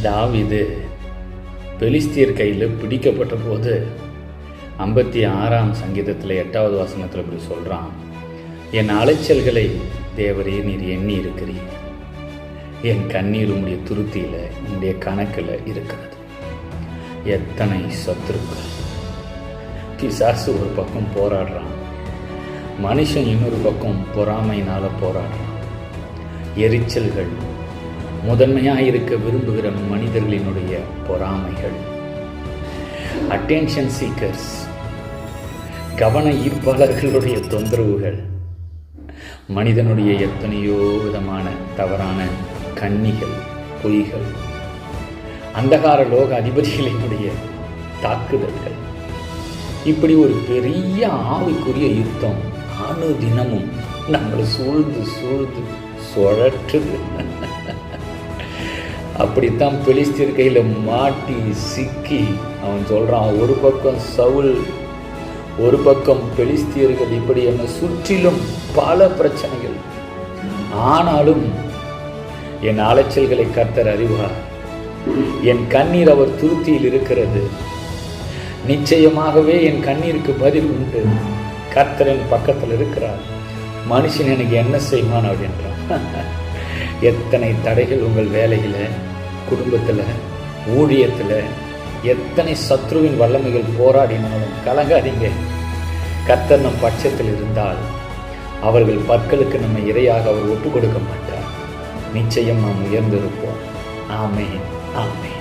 தாவீது பெலிஸ்தியர் கையில் பிடிக்கப்பட்ட போது 56ஆம் சங்கீதத்தில் 8வது வசனத்தில் இப்படி சொல்கிறான், என் அலைச்சல்களை தேவரே நீர் எண்ணி இருக்கிறீர், என் கண்ணீர் உம்முடைய துருத்தியில் உம்முடைய கணக்கில் இருக்கிறது. எத்தனை சத்துருக்கள்! பிசாசு ஒரு பக்கம் போராடுறான், மனுஷன் இன்னொரு பக்கம் பொறாமையினால் போராடுறான். எரிச்சல்கள், முதன்மையாக இருக்க விரும்புகிற மனிதர்களினுடைய பொறாமைகள், அட்டென்ஷன் சீக்கர்ஸ், கவன ஈர்ப்பாளர்களுடைய தொந்தரவுகள், மனிதனுடைய எத்தனையோ விதமான தவறான கன்னிகள், பொய்கள், அந்தகார லோக அதிபதிகளினுடைய தாக்குதல்கள், இப்படி ஒரு பெரிய ஆவிக்குரிய யுத்தம் அனுதினமும் நம்மளை சூழ்ந்து சுழற்றுது. அப்படித்தான் பெலிஸ்தியர் கையில் மாட்டி சிக்கி அவன் சொல்கிறான், ஒரு பக்கம் சவுல், ஒரு பக்கம் பெலிஸ்தியர்கள், இப்படி என்னை சுற்றிலும் பல பிரச்சனைகள். ஆனாலும் என் அலைச்சல்களை கர்த்தர் அறிவார், என் கண்ணீர் அவர் துருத்தியில் இருக்கிறது, நிச்சயமாகவே என் கண்ணீருக்கு பதில் உண்டு, கர்த்தர் என் பக்கத்தில் இருக்கிறார், மனுஷன் எனக்கு என்ன செய்வான் அப்படின்றான். எத்தனை தடைகள் உங்கள் வேலையில், குடும்பத்தில், ஊழியத்தில், எத்தனை சத்ருவின் வல்லமைகள் போராடினாலும் கலங்காதீங்க. கர்த்தர் நம் பட்சத்தில் இருந்தால் அவர்கள் பற்களுக்கு நம்ம இரையாக அவர் ஒப்பு கொடுக்க மாட்டார். நிச்சயம் நாம் உயர்ந்திருப்போம். ஆமென், ஆமென்.